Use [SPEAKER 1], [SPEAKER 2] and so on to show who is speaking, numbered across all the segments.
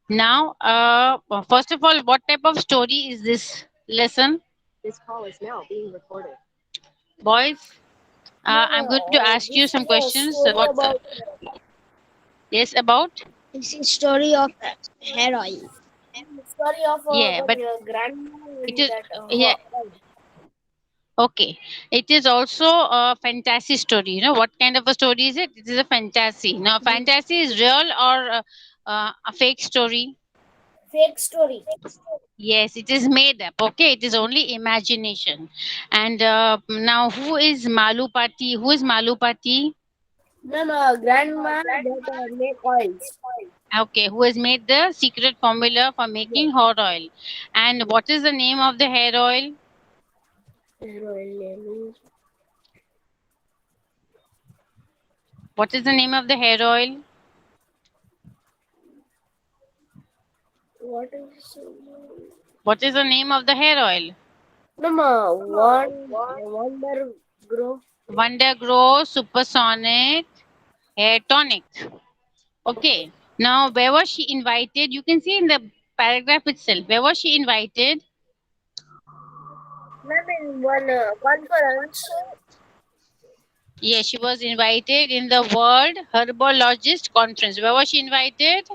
[SPEAKER 1] Now, first of all, what type of story is this lesson?
[SPEAKER 2] This call is now being recorded.
[SPEAKER 1] Boys,
[SPEAKER 3] Ma'am,
[SPEAKER 1] I'm going to ask you
[SPEAKER 3] this
[SPEAKER 1] some
[SPEAKER 3] is a
[SPEAKER 1] questions.
[SPEAKER 3] story
[SPEAKER 1] What?
[SPEAKER 3] about
[SPEAKER 1] Yes, about?
[SPEAKER 4] This is story of hair oil.
[SPEAKER 3] story of
[SPEAKER 1] Yeah,
[SPEAKER 3] one
[SPEAKER 1] but
[SPEAKER 3] grandma
[SPEAKER 1] it
[SPEAKER 3] in
[SPEAKER 1] is.
[SPEAKER 3] that
[SPEAKER 1] Yeah, okay. It is also a fantasy story. You know what kind of a story is it? It is a fantasy. Now, fantasy is real or a fake story?
[SPEAKER 3] fake story.
[SPEAKER 1] Yes, it is made up. Okay, it is only imagination. And now, who is Malupati? Who is Malupati?
[SPEAKER 3] Ma'am, grandma that make oils.
[SPEAKER 1] Okay, who has made the secret formula for
[SPEAKER 3] Yes.
[SPEAKER 1] making hot oil? And what is the name of the hair oil?
[SPEAKER 3] Hair oil name is
[SPEAKER 1] What is the name of the hair oil?
[SPEAKER 3] what is
[SPEAKER 1] What is the name of the hair oil?
[SPEAKER 3] Ma'am, wonder grow.
[SPEAKER 1] Wonder Grow Supersonic Hair Tonic.
[SPEAKER 3] Okay.
[SPEAKER 1] Okay. Now, where was she invited? You can see in the paragraph itself. Where was she invited?
[SPEAKER 3] Ma'am, in one conference,
[SPEAKER 1] Yes, she was invited in the World Herbologist Conference. Where was she invited?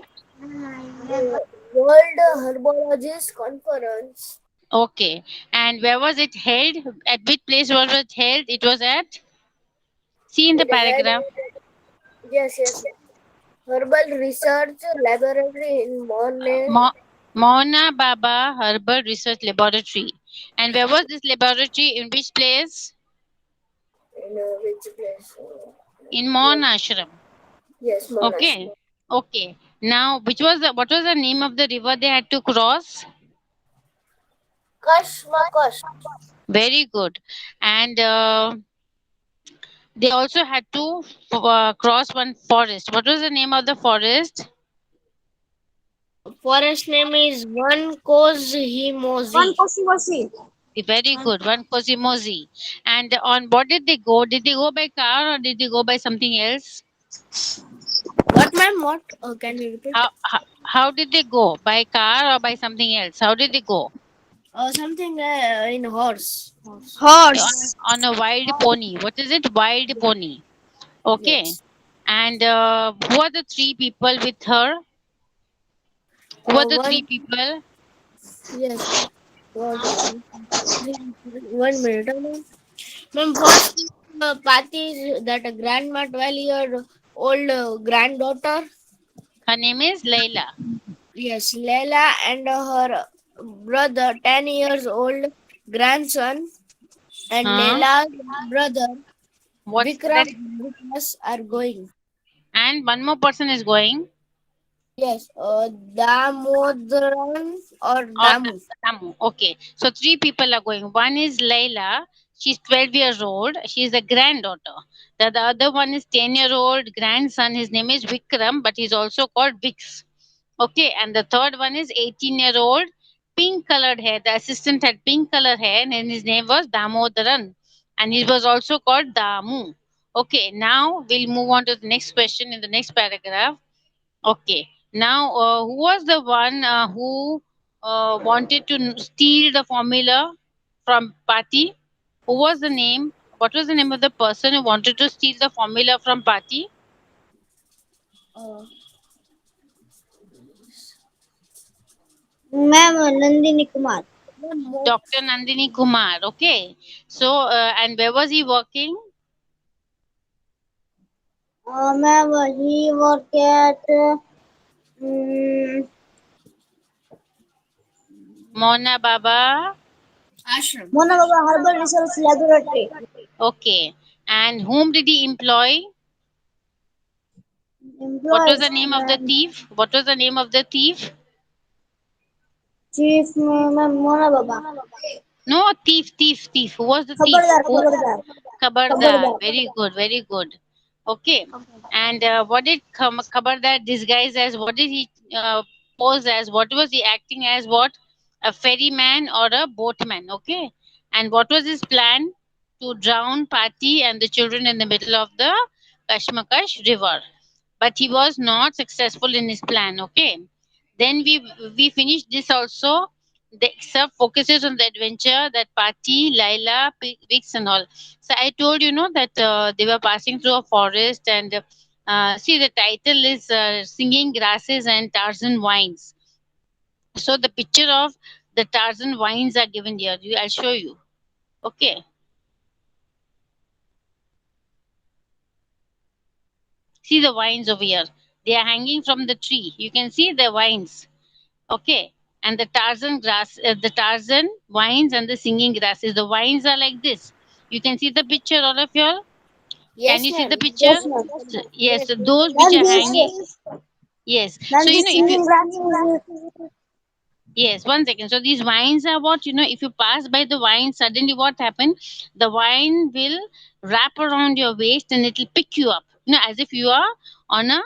[SPEAKER 3] World Herbologist Conference.
[SPEAKER 1] Okay. And where was it held? At which place was it held? It was at, see in the
[SPEAKER 3] It had
[SPEAKER 1] paragraph.
[SPEAKER 3] yes. Herbal Research Laboratory in Morne.
[SPEAKER 1] Mo- Mona Baba Herbal Research Laboratory. And where was this laboratory? In which place?
[SPEAKER 3] In which place?
[SPEAKER 1] In
[SPEAKER 3] Yes,
[SPEAKER 1] Mon Ashram.
[SPEAKER 3] yes, Monash.
[SPEAKER 1] Okay. Okay. Now, what was the name of the river they had to cross?
[SPEAKER 3] Kashmakash.
[SPEAKER 1] Very good. And they also had to cross one forest. What was the name of the forest?
[SPEAKER 3] Forest name is One
[SPEAKER 4] One
[SPEAKER 3] Kozhimozi.
[SPEAKER 4] kosi kosi.
[SPEAKER 1] Very good. One Cosimozi. And on what did they go? Did they go by car or did they go by something else?
[SPEAKER 3] What, ma'am? What? Can you repeat?
[SPEAKER 1] How did they go? By car or by something else? How did they go?
[SPEAKER 3] Something in horse. Horse.
[SPEAKER 4] Horse.
[SPEAKER 1] On a wild pony. What is it? Wild pony. Okay.
[SPEAKER 3] Yes.
[SPEAKER 1] And who are the three people with her? Who are the three
[SPEAKER 3] One.
[SPEAKER 1] people?
[SPEAKER 3] Yes. What? 1 minute, ma'am. Ma'am, first, Pati, that grandma, 12-year old granddaughter.
[SPEAKER 1] Her name is Layla.
[SPEAKER 3] Yes, Leila and her brother, 10 years old grandson, and
[SPEAKER 1] Huh?
[SPEAKER 3] Leila's brother,
[SPEAKER 1] What's
[SPEAKER 3] Vikram,
[SPEAKER 1] that?
[SPEAKER 3] with us are going.
[SPEAKER 1] And one more person is going.
[SPEAKER 3] Yes, Damodaran or
[SPEAKER 1] Or
[SPEAKER 3] Damu.
[SPEAKER 1] Damu. Okay. So three people are going. One is Layla. She's 12 years old. She's a granddaughter. The other one is 10-year-old grandson. His name is Vikram, but he's also called Vix. Okay. And the third one is 18-year-old pink colored hair. The assistant had pink colored hair and his name was Damodaran. And he was also called Damu. Okay. Now we'll move on to the next question in the next paragraph. Okay. Now, who was the one who wanted to steal the formula from Pati? Who was the name? What was the name of the person who wanted to steal the formula from Pati?
[SPEAKER 3] Uh,
[SPEAKER 4] Ma'am Nandini Kumar.
[SPEAKER 1] Dr. Nandini Kumar. Okay. So, and where was he working?
[SPEAKER 4] Ma'am he work at mm,
[SPEAKER 1] Mona Baba.
[SPEAKER 3] Ashram.
[SPEAKER 4] Mona Baba Herbal Research Laboratory.
[SPEAKER 1] Okay. And whom did he employ? What was the
[SPEAKER 4] Employees.
[SPEAKER 1] name of the
[SPEAKER 4] Ma'am
[SPEAKER 1] thief? What was the name of the thief?
[SPEAKER 4] Chief Ma'am Mona Baba.
[SPEAKER 1] No, thief. Who was the thief?
[SPEAKER 4] Khabardar
[SPEAKER 1] Who?
[SPEAKER 4] Khabardar.
[SPEAKER 1] Kabardar.
[SPEAKER 4] Khabardar.
[SPEAKER 1] Very good, very good. Okay. And what did Kabardar disguise as? What did he pose as? What was he acting as? What? A ferryman or a boatman? Okay. And what was his plan? To drown Pati and the children in the middle of the Kashmakash river. But he was not successful in his plan. Okay. Then we finished this also. The excerpt focuses on the adventure that Pati, Laila, Vix and all. So I told that they were passing through a forest, and see, the title is Singing Grasses and Tarzan Wines. So the picture of the Tarzan wines are given here. I'll show you. Okay. See the vines over here. They are hanging from the tree. You can see the vines. Okay. And the the Tarzan vines and the singing grasses. The vines are like this. You can see the picture, all of you all. Can
[SPEAKER 3] Yes,
[SPEAKER 1] you see
[SPEAKER 3] ma'am.
[SPEAKER 1] the picture?
[SPEAKER 4] Yes, ma'am.
[SPEAKER 1] Yes, so those which
[SPEAKER 4] Ma'am,
[SPEAKER 1] are
[SPEAKER 4] this,
[SPEAKER 1] hanging. Yes. So
[SPEAKER 4] ma'am, this
[SPEAKER 1] if you
[SPEAKER 4] singing grasses.
[SPEAKER 1] Yes, 1 second. So these wines are what, if you pass by the wine, suddenly what happened? The wine will wrap around your waist and it will pick you up, as if you are on a,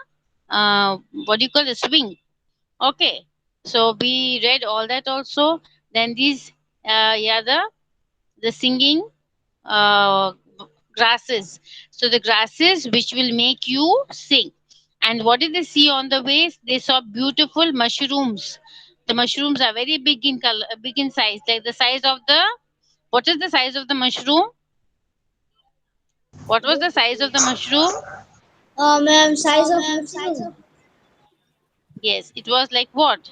[SPEAKER 1] what do you call, a swing. Okay. So we read all that also. Then these, yeah, the singing uh, grasses. So the grasses which will make you sing. And what did they see on the way? They saw beautiful mushrooms. The mushrooms are very big in color, big in size, like the size of the. What is the size of the mushroom? What was the size of the mushroom?
[SPEAKER 4] Ma'am, size of mushroom.
[SPEAKER 1] Yes, it was like what?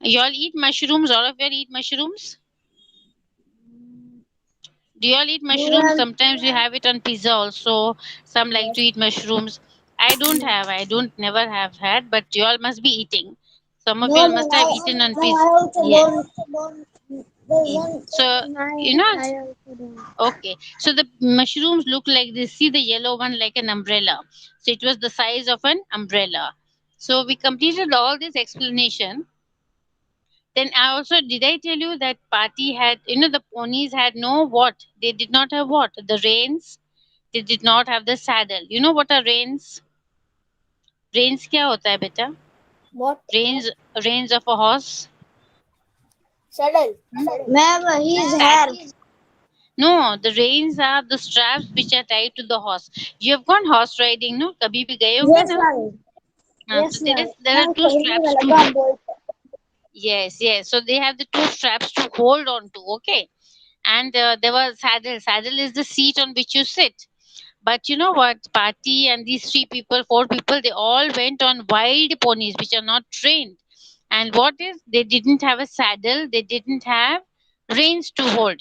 [SPEAKER 1] You all eat mushrooms. All of you all eat mushrooms. Do you all eat
[SPEAKER 4] No,
[SPEAKER 1] mushrooms?
[SPEAKER 4] ma'am.
[SPEAKER 1] Sometimes we have it on pizza also. Some like to eat mushrooms. I don't have. I don't never have had, but you all must be eating. Some of you
[SPEAKER 4] No,
[SPEAKER 1] all
[SPEAKER 4] ma'am.
[SPEAKER 1] must have eaten on
[SPEAKER 4] I
[SPEAKER 1] pizza.
[SPEAKER 4] also
[SPEAKER 1] Yes.
[SPEAKER 4] don't. There's one.
[SPEAKER 1] So you know. Okay. So the mushrooms look like this. See the yellow one like an umbrella. So it was the size of an umbrella. So we completed all this explanation. Then I also did I tell you that party had the ponies had no what? They did not have what? The reins. They did not have the saddle. You know what are reins? Reins क्या होता है बेटा?
[SPEAKER 3] What?
[SPEAKER 1] Reins of a horse.
[SPEAKER 3] Saddle.
[SPEAKER 4] Ma'am, his hair.
[SPEAKER 1] Saddle. No, the reins are the straps which are tied to the horse. You have gone horse riding, no? कभी भी गए होंगे
[SPEAKER 4] Yes,
[SPEAKER 1] ना?
[SPEAKER 4] ma'am.
[SPEAKER 1] हाँ, तो
[SPEAKER 4] Yes, ma'am.
[SPEAKER 1] there are
[SPEAKER 4] Ma'am,
[SPEAKER 1] two
[SPEAKER 4] कहीं
[SPEAKER 1] straps
[SPEAKER 4] नहीं
[SPEAKER 1] to.
[SPEAKER 4] लगा बोल.
[SPEAKER 1] Yes, yes. So they have the two straps to hold on to. Okay, and there was saddle. Saddle is the seat on which you sit. But you know what? Party and these three people, four people, they all went on wild ponies which are not trained. And what is? They didn't have a saddle. They didn't have reins to hold.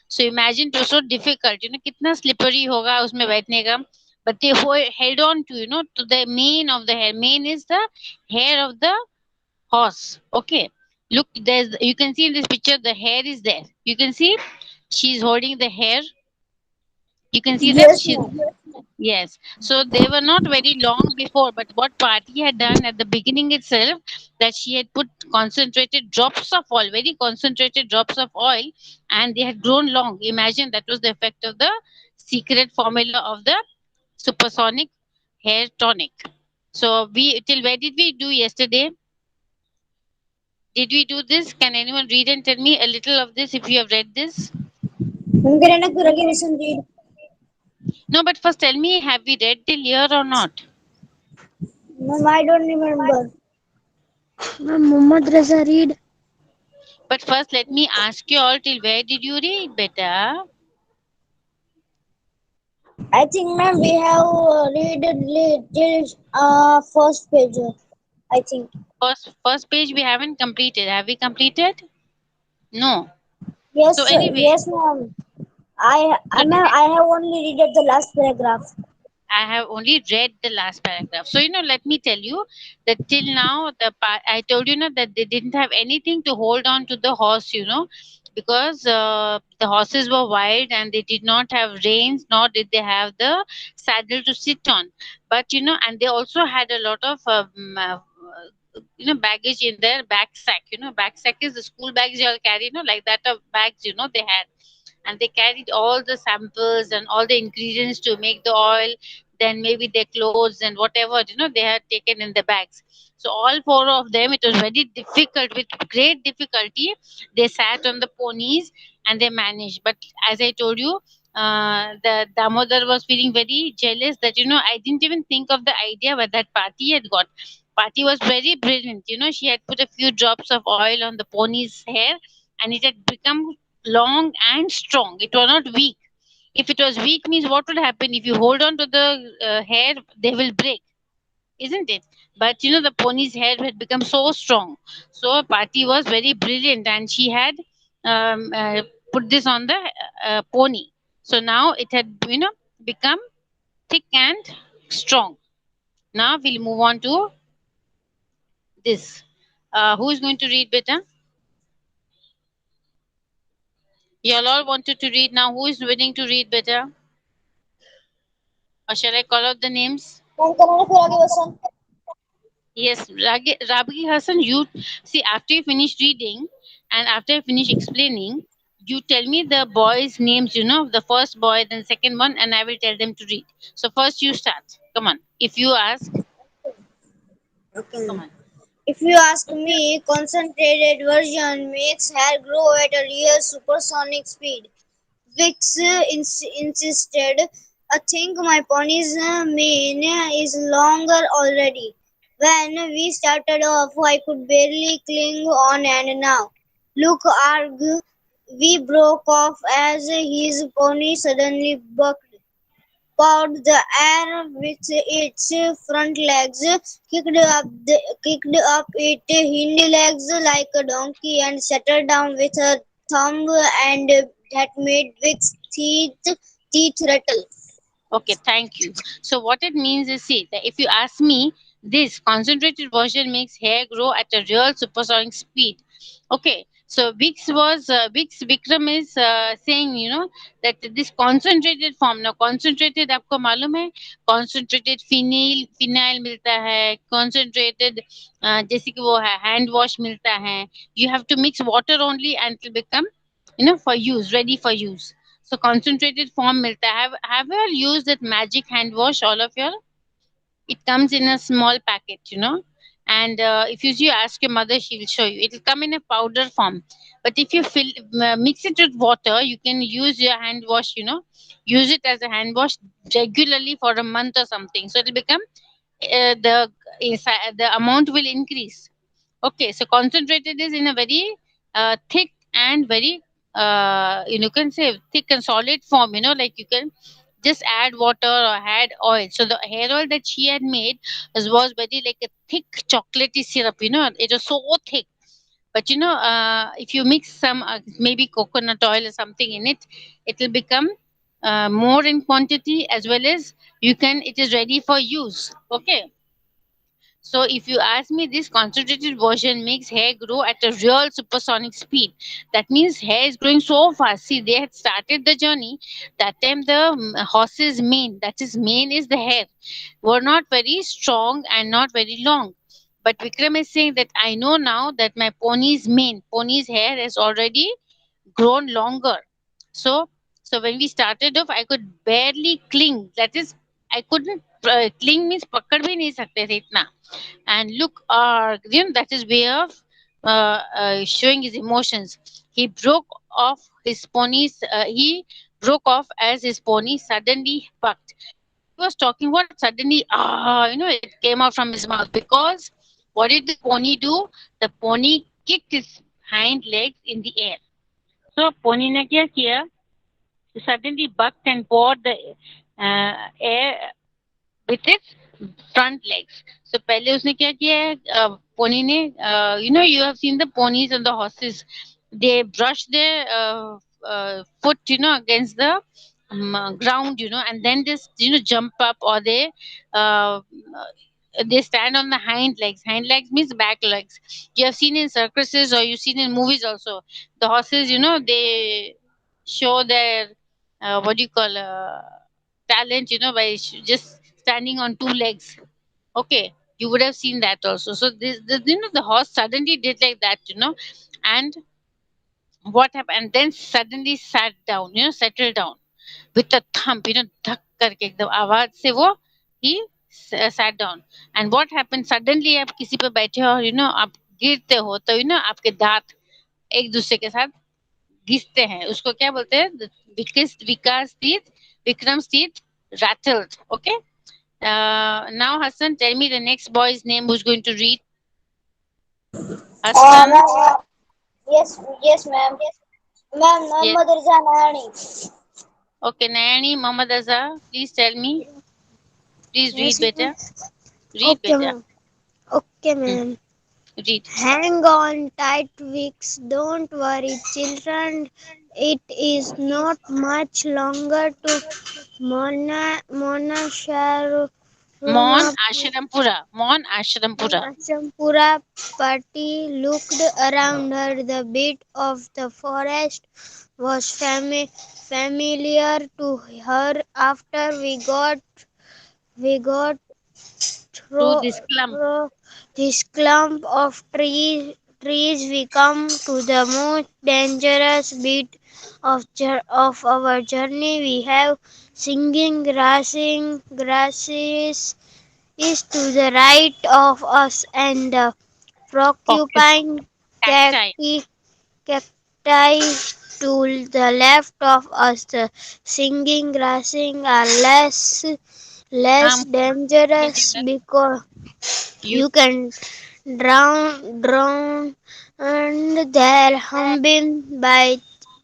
[SPEAKER 1] So imagine it was so difficult. कितना slippery होगा उसमें बैठने का. But they held on to to the mane of the hair. Mane is the hair of the horse. Okay. Look, you can see in this picture the hair is there. You can see she's holding the hair. You can see that
[SPEAKER 4] Yes,
[SPEAKER 1] she's.
[SPEAKER 4] ma'am.
[SPEAKER 1] Yes. So they were not very long before, but what Party had done at the beginning itself, that she had put concentrated drops of oil, very concentrated drops of oil, and they had grown long. Imagine that was the effect of the secret formula of the supersonic hair tonic. So we till where did we do yesterday? Did we do this? Can anyone read and tell me a little of this if you have read this?
[SPEAKER 4] हम करें ना पूरा के listen read.
[SPEAKER 1] No, but first tell me, have we read till here or not?
[SPEAKER 4] Ma'am, I don't remember.
[SPEAKER 5] Ma'am, Muhammad Raza read.
[SPEAKER 1] But first, let me ask you all till where did you read, beta?
[SPEAKER 4] I think, ma'am, we have read till first page. I think.
[SPEAKER 1] First page we haven't completed. Have we completed? No.
[SPEAKER 4] Yes,
[SPEAKER 1] So
[SPEAKER 4] sir.
[SPEAKER 1] anyway,
[SPEAKER 4] Yes, ma'am. Ma'am,
[SPEAKER 1] so
[SPEAKER 4] I have only read the last paragraph.
[SPEAKER 1] I have only read the last paragraph. So, let me tell you that till now, I told you that they didn't have anything to hold on to the horse, because the horses were wild and they did not have reins, nor did they have the saddle to sit on. But, and they also had a lot of, baggage in their back sack. Back sack is the school bags you all carry, like that of bags, they had, and they carried all the samples and all the ingredients to make the oil, then maybe their clothes and whatever they had taken in the bags. So all four of them, it was very difficult. With great difficulty they sat on the ponies and they managed. But as I told you, the Damodar was feeling very jealous that, I didn't even think of the idea where that Pati had got. Pati was very brilliant. She had put a few drops of oil on the pony's hair and it had become long and strong. It was not weak. If it was weak, means what would happen? If you hold on to the hair, they will break, isn't it? But the pony's hair had become so strong. So Pati was very brilliant and she had put this on the pony. So now it had, become thick and strong. Now we'll move on to this. Who is going to read, beta? You all wanted to read. Now who is willing to read, beta? Or shall I call out the names?
[SPEAKER 4] Ma'am करो फिर आगे बसन.
[SPEAKER 1] Yes, Rabgi Hassan, you see, after you finish reading and after I finish explaining, you tell me the boys' names, the first boy, then second one, and I will tell them to read. So first you start. Come on. If you ask,
[SPEAKER 4] Okay.
[SPEAKER 1] come on.
[SPEAKER 4] If you ask me, concentrated version makes hair grow at a real supersonic speed. Vix insisted. I think my pony's mane is longer already. When we started off, I could barely cling on, and now, look, Arg, we broke off as his pony suddenly bucked, pawed the air with its front legs, kicked up its hind legs like a donkey, and settled down with a thumb, and that made Vic's teeth rattle.
[SPEAKER 1] Okay, thank you. So what it means is, see, that if you ask me, this concentrated version makes hair grow at a real supersonic speed. Okay, so Vix Vikram is saying, that this concentrated form. Now concentrated, आपको मालूम है, concentrated phenyl मिलता है, concentrated जैसे कि वो है hand wash मिलता है. You have to mix water only and it will become, for use, ready for use. So concentrated form milta hai. Have you all used that magic hand wash, all of you all? It comes in a small packet, and if you ask your mother, she will show you. It will come in a powder form. But if you mix it with water, you can use your hand wash, use it as a hand wash regularly for a month or something. So it will become, the amount will increase. Okay, so concentrated is in a very thick and very, you can say thick and solid form, like you can just add water or add oil. So the hair oil that she had made was very like a thick chocolatey syrup, it was so thick. But if you mix some maybe coconut oil or something in it, it will become more in quantity, as well as it is ready for use. Okay. So if you ask me, this concentrated version makes hair grow at a real supersonic speed. That means hair is growing so fast. See, they had started the journey. That time the horse's mane, that is mane is the hair, were not very strong and not very long. But Vikram is saying that I know now that my pony's hair has already grown longer. So, when we started off, I could barely cling. That is, I couldn't cling means पकड़ भी नहीं सकते थे इतना. And look, that is way of showing his emotions. He broke off his ponies. He broke off as his pony suddenly bucked. He was talking what suddenly, it came out from his mouth, because what did the pony do? The pony kicked his hind legs in the air. So pony ने क्या किया? Suddenly bucked and pawed the air with its front legs. So पहले उसने क्या किया है? Pony ने, you have seen the ponies and the horses. They brush their foot, against the ground, and then just jump up, or they stand on the hind legs. Hind legs means back legs. You have seen in circuses, or you've seen in movies also. The horses, they show their what do you call talent, by just standing on two legs. Okay, you would have seen that also. So the horse suddenly did like that, and what happened? And then suddenly sat down, settled down with a thump, धक करके एकदम आवाज से वो he sat down. And what happened? Suddenly आप किसी पे बैठे हो और आप गिरते हो, तो आपके दांत एक दूसरे के साथ घिसते हैं, उसको क्या बोलते हैं? विकास teeth, Vikram's teeth rattled. Okay. Now Hassan, tell me the next boy's name who's going to read. Hassan.
[SPEAKER 4] Ma'am, yes, ma'am. Ma'am,
[SPEAKER 1] Yes.
[SPEAKER 4] Muhammad Riza Nayani.
[SPEAKER 1] Okay, Nayani, Mohammad Azhar, please tell me. Please read
[SPEAKER 5] Yes,
[SPEAKER 1] better.
[SPEAKER 5] ma'am.
[SPEAKER 1] Read
[SPEAKER 5] Okay,
[SPEAKER 1] better.
[SPEAKER 5] ma'am. Okay,
[SPEAKER 1] Hmm.
[SPEAKER 5] ma'am.
[SPEAKER 1] Read.
[SPEAKER 5] Hang on tight, Vicks. Don't worry, children. It is not much longer to Monashar
[SPEAKER 1] Mon
[SPEAKER 5] Ruma
[SPEAKER 1] Ashrampura. Mon Ashrampura.
[SPEAKER 5] Champura party looked around her. The beat of the forest was familiar to her after we got
[SPEAKER 1] To
[SPEAKER 5] through,
[SPEAKER 1] this clump.
[SPEAKER 5] through this clump of trees. We come to the most dangerous bit of our journey. We have singing grasses is to the right of us, and the
[SPEAKER 1] Pocket.
[SPEAKER 5] porcupine
[SPEAKER 1] Cacti.
[SPEAKER 5] cacti to the left of us. The singing grasses are less dangerous
[SPEAKER 1] Dangerous.
[SPEAKER 5] because
[SPEAKER 1] You.
[SPEAKER 5] you can drown and their humming by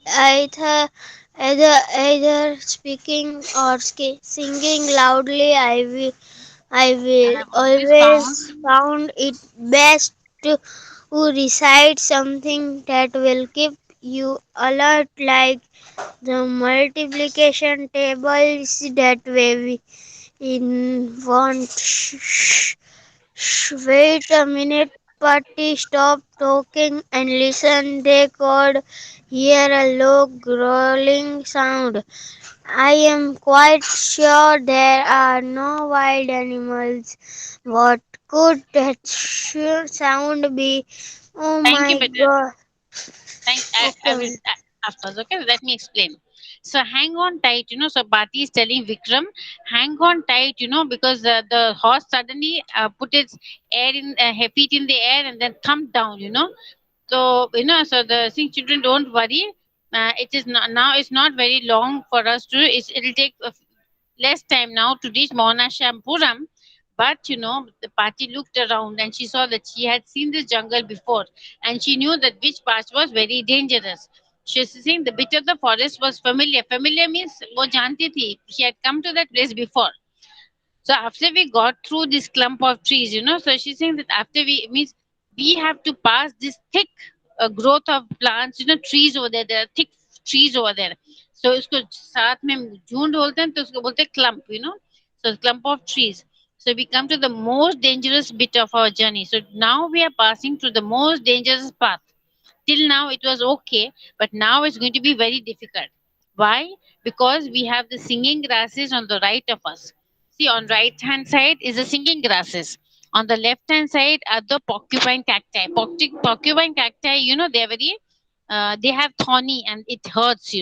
[SPEAKER 5] either either speaking or singing loudly. I
[SPEAKER 1] I
[SPEAKER 5] will
[SPEAKER 1] have always found.
[SPEAKER 5] always found it best to recite something that will keep you alert, like the multiplication tables. That way we in want. Wait a minute. Party stop talking and listen. They could hear a low growling sound. I am quite sure there are no wild animals. What could that sound be? Oh
[SPEAKER 1] Thank you,
[SPEAKER 5] my
[SPEAKER 1] better.
[SPEAKER 5] god.
[SPEAKER 1] I will
[SPEAKER 5] Okay.
[SPEAKER 1] afterwards. Okay, let me explain. So hang on tight, So Bati is telling Vikram, hang on tight, because the horse suddenly put its feet in the air and then thumped down, So so the thing, children, don't worry. It is not now. It's not very long for us to. It'll take less time now to reach Mona Shampuram. But the party looked around and she saw that she had seen this jungle before, and she knew that which part was very dangerous. She was saying the bit of the forest was familiar. Familiar means wo janti thi. She had come to that place before. So after we got through this clump of trees, so she's saying that after we means we have to pass this thick growth of plants, trees over there. There are thick trees over there. So इसको साथ में झुंड बोलते हैं तो उसको बोलते हैं clump. So clump of trees. So we come to the most dangerous bit of our journey. So now we are passing through the most dangerous path. Till now it was okay, but now it's going to be very difficult. Why? Because we have the singing grasses on the right of us. See, on right hand side is the singing grasses. On the left hand side are the porcupine cacti. Porcupine cacti, they are very they have thorny and it hurts.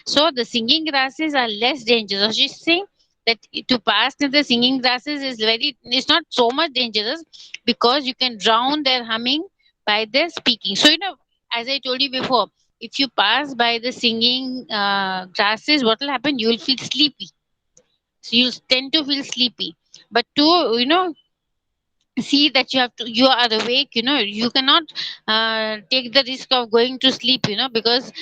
[SPEAKER 1] So the singing grasses are less dangerous. She's saying that to pass in the singing grasses it's not so much dangerous because you can drown their humming by their speaking. So as I told you before, if you pass by the singing grasses, what will happen? You will feel sleepy. So you'll tend to feel sleepy. But to see that you are awake, you cannot take the risk of going to sleep, because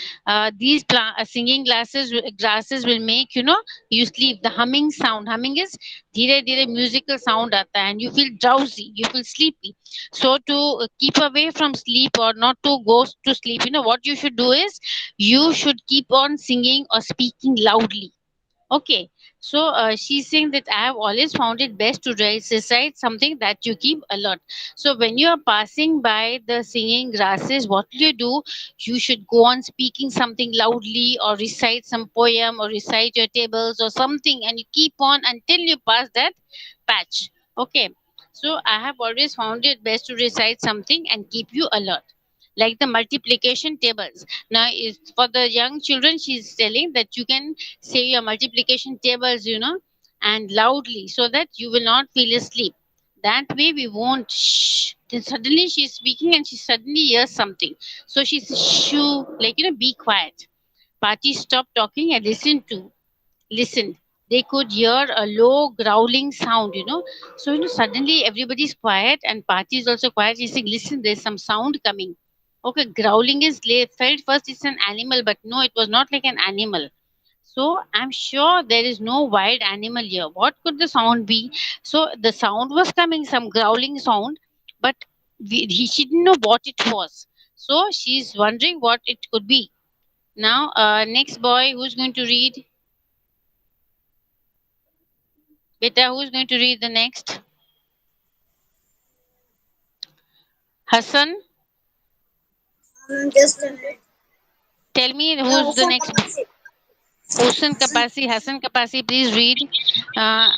[SPEAKER 1] these singing grasses will make you sleep. The humming is dheere dheere musical sound aata hai and you feel drowsy, you feel sleepy. So to keep away from sleep or not to go to sleep, what you should do is you should keep on singing or speaking loudly. Okay, so she's saying that I have always found it best to recite something that you keep alert. So when you are passing by the singing grasses, what do? You should go on speaking something loudly or recite some poem or recite your tables or something, and you keep on until you pass that patch. Okay, so I have always found it best to recite something and keep you alert, like the multiplication tables. Now is for the young children, she's telling that you can say your multiplication tables, and loudly, so that you will not feel asleep. That way we won't Then suddenly she's speaking and she suddenly hears something. So she says, shoo, like, be quiet. Pati stopped talking and listened. They could hear a low growling sound. So, suddenly everybody's quiet and Pati is also quiet. She's saying, listen, there's some sound coming. Okay, growling is felt first it's an animal, but no, it was not like an animal. So I'm sure there is no wild animal here. What could the sound be? So the sound was coming, some growling sound, but she didn't know what it was. So she's wondering what it could be. Now, next boy, who's going to read? Beta, who's going to read the next? Hassan,
[SPEAKER 4] Just a minute.
[SPEAKER 1] tell me
[SPEAKER 4] No,
[SPEAKER 1] who's the
[SPEAKER 4] Hassan
[SPEAKER 1] next.
[SPEAKER 4] Kapasi.
[SPEAKER 1] Hassan Kapasi, please read. Uh,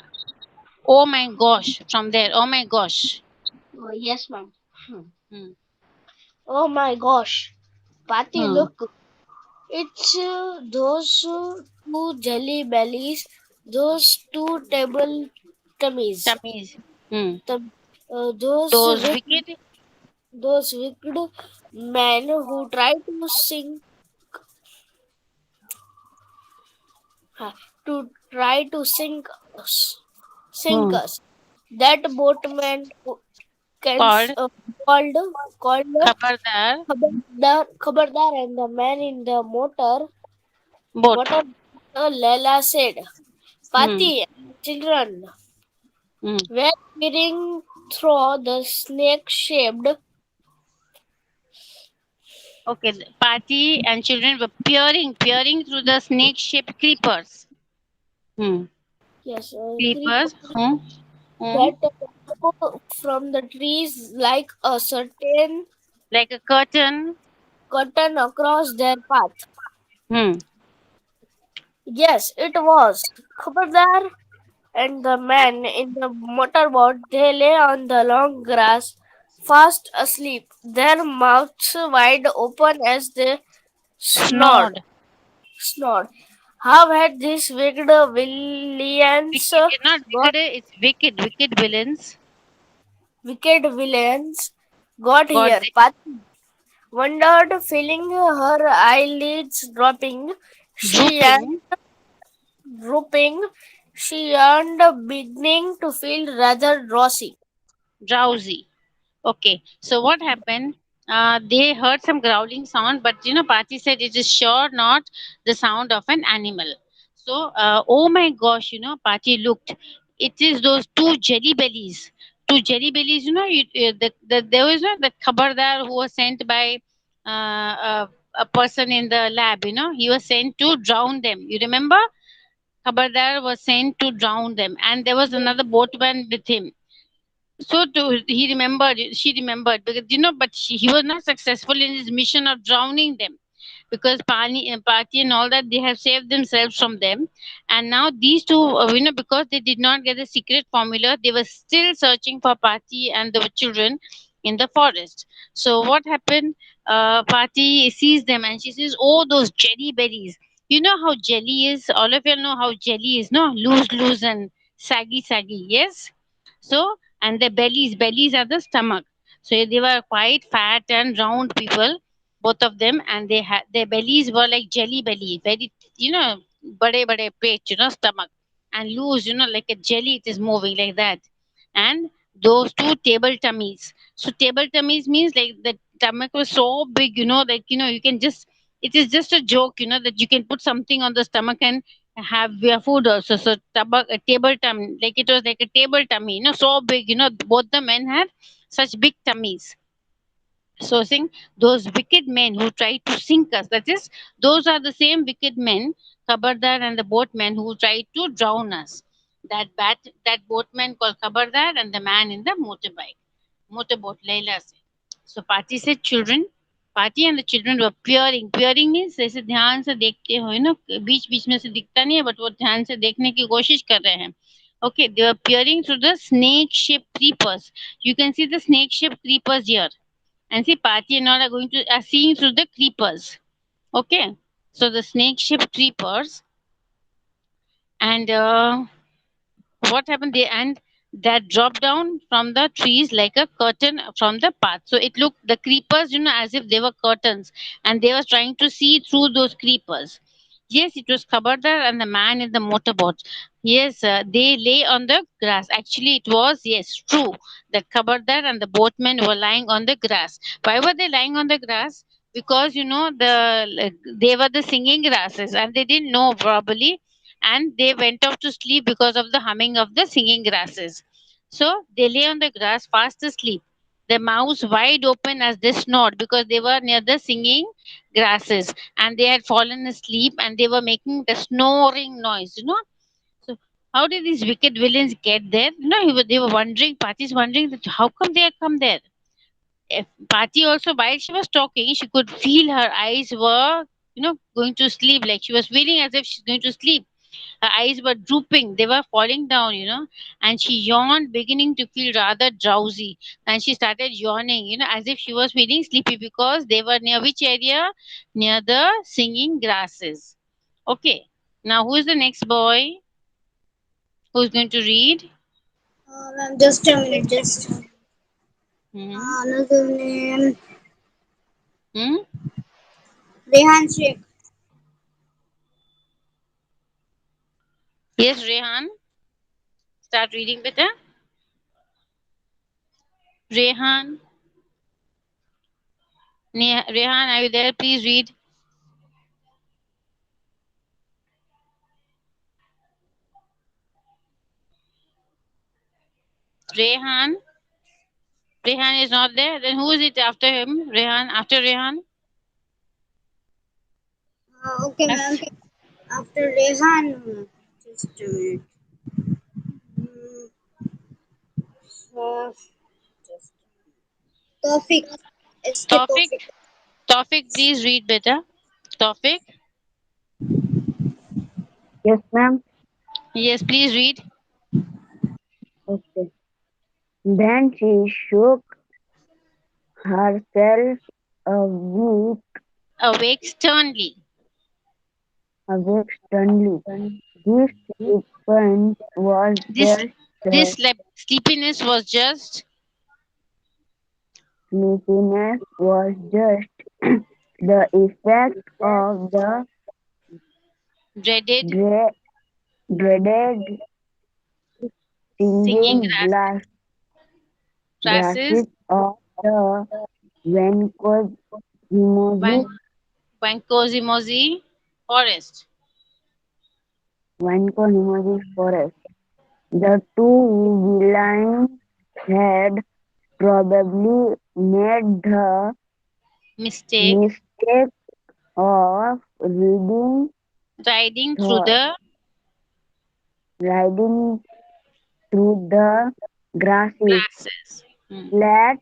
[SPEAKER 1] oh my gosh, from there. Oh my gosh.
[SPEAKER 3] Oh, yes, ma'am.
[SPEAKER 1] Hmm.
[SPEAKER 3] Oh my gosh. Pati,
[SPEAKER 1] Hmm.
[SPEAKER 3] look. It's those two jelly bellies, those two table tummies.
[SPEAKER 1] Tamiz. Hmm.
[SPEAKER 3] The, those
[SPEAKER 1] Those
[SPEAKER 3] wicked,
[SPEAKER 1] wicked.
[SPEAKER 3] those wicked men who try to sink, uh, to try to sink
[SPEAKER 1] Hmm.
[SPEAKER 3] us. That boatman can
[SPEAKER 1] Called
[SPEAKER 3] called
[SPEAKER 1] Khabardar
[SPEAKER 3] Khabardar, and the man in the
[SPEAKER 1] boat.
[SPEAKER 3] motor Leila said,
[SPEAKER 1] Hmm.
[SPEAKER 3] Pati and children
[SPEAKER 1] Hmm.
[SPEAKER 3] were peering through the snake-shaped.
[SPEAKER 1] Okay, the party and children were peering through the snake-shaped creepers. Hmm.
[SPEAKER 3] Yes,
[SPEAKER 1] Creepers.
[SPEAKER 3] creepers
[SPEAKER 1] Hmm. Hmm.
[SPEAKER 3] that up from the trees like a certain
[SPEAKER 1] Like a curtain.
[SPEAKER 3] curtain across their path.
[SPEAKER 1] Hmm.
[SPEAKER 3] Yes, it was. Khabardar and the man in the motorboat, they lay on the long grass, fast asleep, their mouths wide open as they snored.
[SPEAKER 1] Snored.
[SPEAKER 3] Snored. How had these wicked villains
[SPEAKER 1] Wicked. It's not
[SPEAKER 3] got
[SPEAKER 1] wicked. It's wicked. Wicked villains
[SPEAKER 3] wicked villains got
[SPEAKER 1] got
[SPEAKER 3] here? Pati wondered, feeling her eyelids dropping. She yearned,
[SPEAKER 1] drooping,
[SPEAKER 3] drooping. She yearned, beginning to feel rather drowsy.
[SPEAKER 1] drowsy. Okay, so what happened? They heard some growling sound, but Pati said it is sure not the sound of an animal. So, oh my gosh, Pati looked. It is those two jelly bellies. Two jelly bellies, there was the khabardar who was sent by a person in the lab, he was sent to drown them. You remember? Khabardar was sent to drown them, and there was
[SPEAKER 3] Yes,
[SPEAKER 1] another boatman with him. So he remembered, she remembered, because but he was not successful in his mission of drowning them, because Pati and all that, they have saved themselves from them. And now these two, because they did not get the secret formula, they were still searching for Pati and the children in the forest. So what happened? Pati sees them and she says, "Oh, those jelly berries! You know how jelly is. All of you know how jelly is, no? Loose and saggy. Yes. So, and the bellies are the stomach. So they were quite fat and round people, both of them, and they had their bellies were like jelly belly, very bade page, stomach, and loose, like a jelly. It is moving like that, and those two table tummies. So table tummies means like the stomach was so big, like you can just. It is just a joke, that you can put something on the stomach and have your food also. So a table tummy, like it was like a table tummy, so big, both the men had such big tummies. So saying those wicked men who tried to sink us, that is, those are the same wicked men, Kabardar and the boatmen who tried to drown us. That boatman called Kabardar and the man in the motorboat, Layla said. So Pati said, children, Pati and the children were peering. Peering means जैसे ध्यान से देखते हो, बीच बीच में से दिखता नहीं है, but वो ध्यान से देखने की कोशिश कर रहे हैं. Okay, they were peering through the snake-shaped creepers. You can see the snake-shaped creepers here, and see Pati and all are seeing through the creepers. Okay, so the snake-shaped creepers, and what happened? that dropped down from the trees like a curtain from the path. So it looked the creepers, as if they were curtains, and they were trying to see through those creepers. Yes, it was Kabardar and the man in the motorboat. Yes, they lay on the grass. Actually, it was, yes, true that Kabardar and the boatmen were lying on the grass. Why were they lying on the grass? Because they were the singing grasses and they didn't know probably, and they went off to sleep because of the humming of the singing grasses. So they lay on the grass fast asleep, their mouths wide open as they snored because they were near the singing grasses and they had fallen asleep and they were making the snoring noise. So how did these wicked villains get there? They were wondering, Pati's wondering that how come they had come there. If Pati also, while she was talking, she could feel her eyes were, going to sleep. Like she was feeling as if she's going to sleep. Her eyes were drooping, they were falling down, and she yawned, beginning to feel rather drowsy. And she started yawning, as if she was feeling sleepy because they were near which area? Near the singing grasses. Okay, now who is the next boy who's going to read?
[SPEAKER 4] Ma'am, just a minute, just.
[SPEAKER 1] Hmm.
[SPEAKER 4] Another name,
[SPEAKER 1] Hmm?
[SPEAKER 4] Rehan Sheikh.
[SPEAKER 1] Yes, Rehan, start reading better. Rehan, Rehan, are you there? Please read. Rehan, Rehan is not there. Then who is it after him? Rehan, after Rehan?
[SPEAKER 4] Okay, ma'am.
[SPEAKER 1] Yes.
[SPEAKER 4] After Rehan, just a minute. Hmm, uh, just Tawfiq. SK
[SPEAKER 1] Tawfiq,
[SPEAKER 4] Tawfiq.
[SPEAKER 1] Tawfiq, please read better. Tawfiq,
[SPEAKER 5] Yes, ma'am.
[SPEAKER 1] yes, please read.
[SPEAKER 5] Okay. Then she shook herself awake,
[SPEAKER 1] Awake sternly.
[SPEAKER 5] awake suddenly. This event was
[SPEAKER 1] This
[SPEAKER 5] just
[SPEAKER 1] this
[SPEAKER 5] the
[SPEAKER 1] sleepiness was just
[SPEAKER 5] sleepiness was just the effect of the
[SPEAKER 1] dreaded
[SPEAKER 5] dre- dreaded
[SPEAKER 1] singing
[SPEAKER 5] stinging
[SPEAKER 1] grasses,
[SPEAKER 5] grasses of the Vancomycin
[SPEAKER 1] Vancosimosi forest.
[SPEAKER 5] Vancomycin forest. The two villains had probably made the
[SPEAKER 1] Mistake
[SPEAKER 5] mistake of
[SPEAKER 1] riding through
[SPEAKER 5] th-
[SPEAKER 1] the
[SPEAKER 5] riding through the grasses,
[SPEAKER 1] grasses. Hmm.
[SPEAKER 5] flat,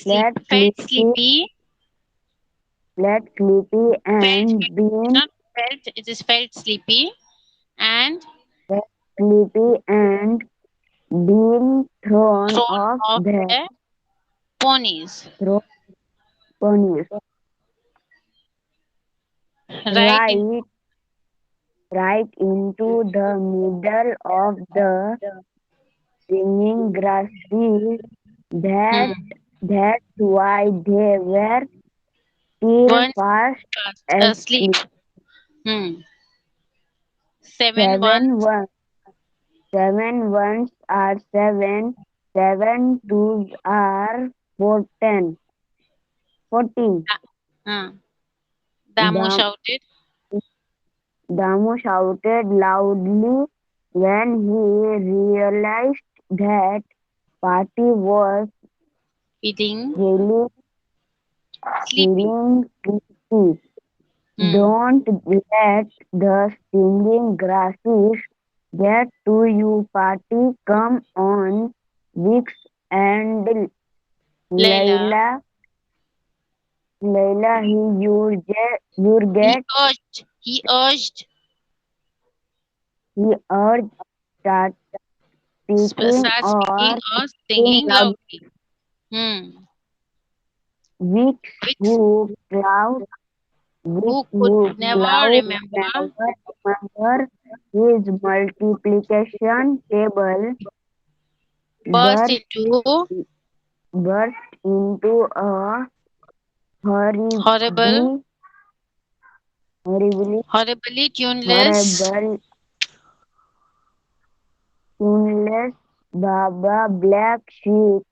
[SPEAKER 5] flat,
[SPEAKER 1] Felt
[SPEAKER 5] sleepy,
[SPEAKER 1] sleepy.
[SPEAKER 5] flat, sleepy,
[SPEAKER 1] Felt,
[SPEAKER 5] and being
[SPEAKER 1] not felt. It is felt sleepy and
[SPEAKER 5] flat, sleepy, and being thrown
[SPEAKER 1] thrown
[SPEAKER 5] off
[SPEAKER 1] off
[SPEAKER 5] their
[SPEAKER 1] their ponies.
[SPEAKER 5] ponies,
[SPEAKER 1] Right in
[SPEAKER 5] right, right into the middle of the singing grasses. That
[SPEAKER 1] hmm,
[SPEAKER 5] that's why they were still
[SPEAKER 1] one
[SPEAKER 5] fast
[SPEAKER 1] fast asleep.
[SPEAKER 5] asleep.
[SPEAKER 1] Hmm. Seven one.
[SPEAKER 5] Seven one, seven ones are seven, seven twos are 14. 14.
[SPEAKER 1] Uh, Damu
[SPEAKER 5] Dam,
[SPEAKER 1] shouted.
[SPEAKER 5] Damu shouted loudly when he realized that party was
[SPEAKER 1] Feeling
[SPEAKER 5] really
[SPEAKER 1] sleepy.
[SPEAKER 5] feeling sleepy.
[SPEAKER 1] Hmm.
[SPEAKER 5] Don't let the singing grasses get to you, party. Come on, Vix and
[SPEAKER 1] Layla,
[SPEAKER 5] Layla. Layla, you
[SPEAKER 1] he
[SPEAKER 5] get,
[SPEAKER 1] urged,
[SPEAKER 5] he urged, start speaking
[SPEAKER 1] start speaking
[SPEAKER 5] or
[SPEAKER 1] or
[SPEAKER 5] sing
[SPEAKER 1] singing
[SPEAKER 5] loud.
[SPEAKER 1] loudly. Hmm.
[SPEAKER 5] Vix
[SPEAKER 1] Which
[SPEAKER 5] who cloud, Vix
[SPEAKER 1] who could
[SPEAKER 5] who
[SPEAKER 1] never
[SPEAKER 5] cloud
[SPEAKER 1] remember
[SPEAKER 5] never remember his multiplication table
[SPEAKER 1] burst
[SPEAKER 6] burst
[SPEAKER 1] into
[SPEAKER 6] burst into a
[SPEAKER 1] horrible,
[SPEAKER 6] horribly horribly
[SPEAKER 1] horribly tuneless,
[SPEAKER 6] horrible tuneless Baba black sheep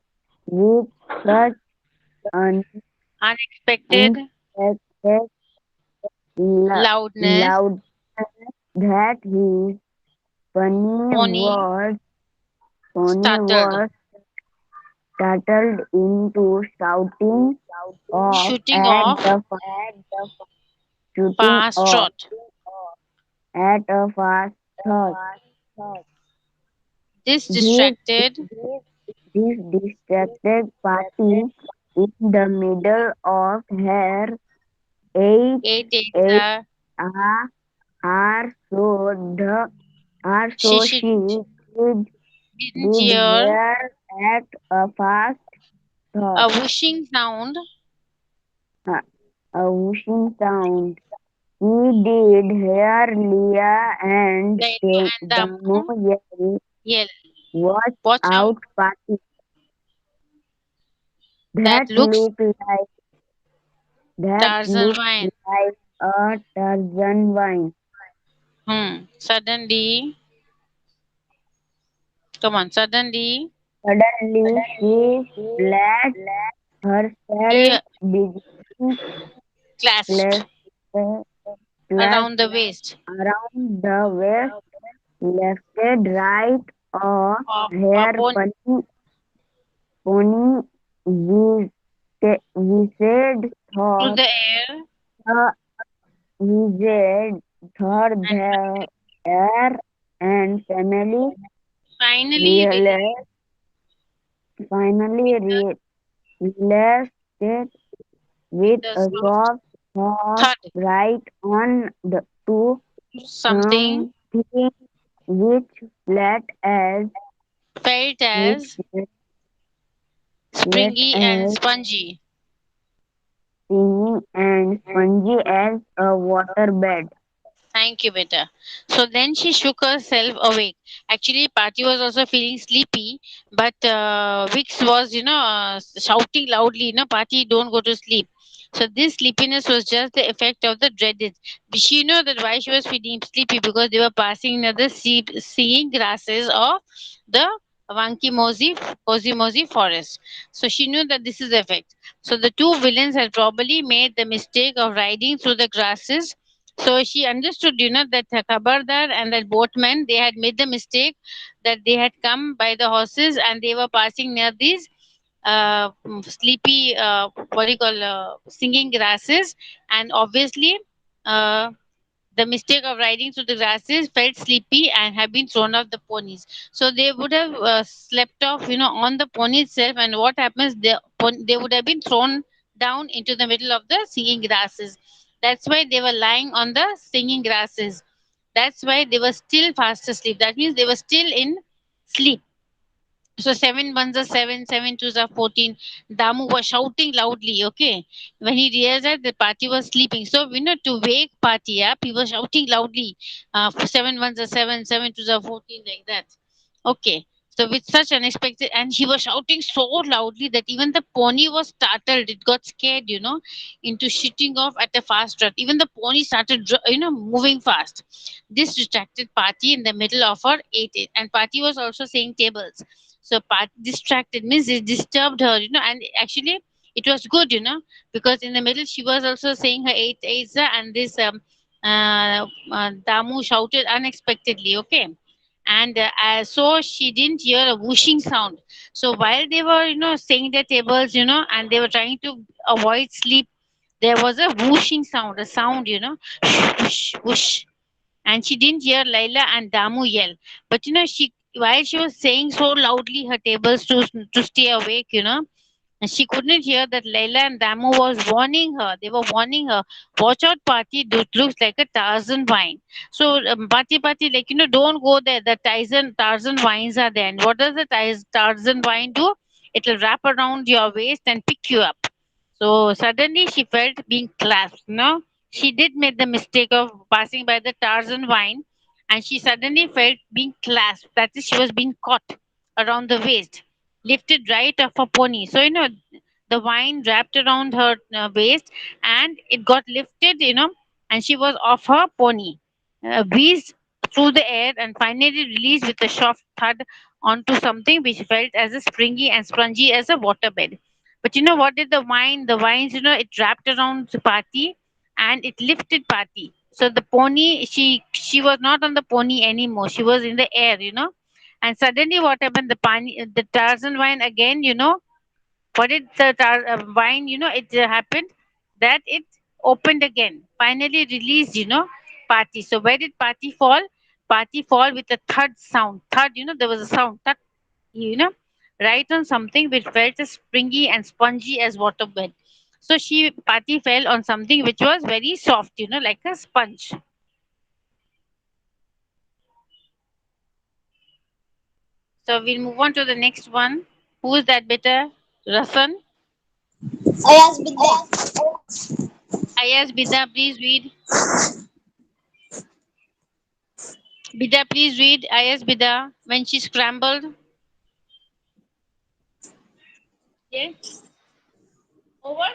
[SPEAKER 6] with such an
[SPEAKER 1] unexpected
[SPEAKER 6] unexpected
[SPEAKER 1] loudness,
[SPEAKER 6] loudness that his pony
[SPEAKER 1] pony
[SPEAKER 6] was pony
[SPEAKER 1] startled,
[SPEAKER 6] was startled into off
[SPEAKER 1] shooting
[SPEAKER 6] at
[SPEAKER 1] off
[SPEAKER 6] the shooting
[SPEAKER 1] fast
[SPEAKER 6] off
[SPEAKER 1] trot.
[SPEAKER 6] at a fast thought.
[SPEAKER 1] This
[SPEAKER 6] This
[SPEAKER 1] distracted
[SPEAKER 6] this distracted party in the middle of her eight
[SPEAKER 1] eight days
[SPEAKER 6] eight hour are so the are so
[SPEAKER 1] she
[SPEAKER 6] did,
[SPEAKER 1] didn't
[SPEAKER 6] did
[SPEAKER 1] hear
[SPEAKER 6] hear at a fast thought
[SPEAKER 1] a whooshing sound.
[SPEAKER 6] a, a whooshing sound. He did hear Leah and
[SPEAKER 1] Laila and
[SPEAKER 6] Damu
[SPEAKER 1] Damu
[SPEAKER 6] yell,
[SPEAKER 1] yell,
[SPEAKER 6] "Watch
[SPEAKER 1] watch out,
[SPEAKER 6] out, party!"
[SPEAKER 1] that
[SPEAKER 6] That
[SPEAKER 1] looks
[SPEAKER 6] looked like that
[SPEAKER 1] Tarzan
[SPEAKER 6] looked
[SPEAKER 1] wine.
[SPEAKER 6] like a Tarzan vine.
[SPEAKER 1] Suddenly, come on, suddenly,
[SPEAKER 6] Suddenly, she flat
[SPEAKER 1] he
[SPEAKER 6] herself, beginning
[SPEAKER 1] clasped
[SPEAKER 6] clasped clasped
[SPEAKER 1] around the waist
[SPEAKER 6] around the waist, left, right, or
[SPEAKER 1] of a
[SPEAKER 6] hair
[SPEAKER 1] pony
[SPEAKER 6] pony, we, we said,
[SPEAKER 1] through
[SPEAKER 6] thought,
[SPEAKER 1] the air
[SPEAKER 6] uh, we said, thought
[SPEAKER 1] and
[SPEAKER 6] the air and
[SPEAKER 1] finally
[SPEAKER 6] realized, finally realized it with
[SPEAKER 1] the
[SPEAKER 6] a
[SPEAKER 1] soft
[SPEAKER 6] soft thought
[SPEAKER 1] thud,
[SPEAKER 6] right on the to
[SPEAKER 1] something
[SPEAKER 6] something which flat as
[SPEAKER 1] felt
[SPEAKER 6] which
[SPEAKER 1] as
[SPEAKER 6] flat
[SPEAKER 1] springy and
[SPEAKER 6] as
[SPEAKER 1] spongy.
[SPEAKER 6] singing and spongy as a waterbed.
[SPEAKER 1] Thank you, beta. So then she shook herself awake. Actually, Patty was also feeling sleepy, but Vix was, shouting loudly, Patty, don't go to sleep. So this sleepiness was just the effect of the dreaded. She knew that why she was feeling sleepy because they were passing near the singing grasses of the Wankimozi Kozimozi forest. So she knew that this is the effect. So the two villains had probably made the mistake of riding through the grasses, so she understood, that the Kabardar and that boatman, they had made the mistake that they had come by the horses and they were passing near these sleepy, what do you call, singing grasses. And obviously, uh, the mistake of riding through the grasses felt sleepy and had been thrown off the ponies. So they would have slept off, on the pony itself. And what happens? They would have been thrown down into the middle of the singing grasses. That's why they were lying on the singing grasses. That's why they were still fast asleep. That means they were still in sleep. So seven ones are seven, seven twos are 14. Damu was shouting loudly, okay, when he realized that the party was sleeping. So, to wake party up, he was shouting loudly, for seven ones are seven, seven twos are 14, like that. Okay. So with such unexpected, and he was shouting so loudly that even the pony was startled. It got scared, into shitting off at a fast trot. Even the pony started, moving fast. This distracted Party in the middle of her eight, and Party was also saying tables. So Part distracted means it disturbed her, and actually it was good, because in the middle she was also saying her eight eights, and this Damu shouted unexpectedly, okay, and so she didn't hear a whooshing sound. So while they were, saying their tables, and they were trying to avoid sleep, there was a whooshing sound, a sound, whoosh, whoosh, and she didn't hear Laila and Damu yell. But she while she was saying so loudly her tables to stay awake, and she couldn't hear that Laila and Damu was warning her. They were warning her, watch out, Party. It looks like a Tarzan vine. So Party, like don't go there. The Tarzan vines are there. And what does the Tarzan vine do? It will wrap around your waist and pick you up. So suddenly she felt being clasped. No, she did make the mistake of passing by the Tarzan vine, and she suddenly felt being clasped. That is, she was being caught around the waist, lifted right off a pony. So, the vine wrapped around her waist and it got lifted, and she was off her pony, breezed through the air and finally released with a soft thud onto something which felt as a springy and spongy as a waterbed. But what did the vine? The vines, it wrapped around the party and it lifted party. So the pony, she was not on the pony anymore. She was in the air. And suddenly, what happened? The Tarzan vine again. What did the vine? It happened that it opened again. Finally released. Party. So where did party fall? Party fall with a thud sound. Thud. There was a sound. Thud. You know, right on something which felt as springy and spongy as waterbed. So party fell on something which was very soft. Like a sponge. So we'll move on to the next one. Who is that better? Rasan?
[SPEAKER 4] Ayaz Bidya.
[SPEAKER 1] Ayaz, Bida, please read. Bida, please read. Ayaz, Bida, when she scrambled. Yes. Over.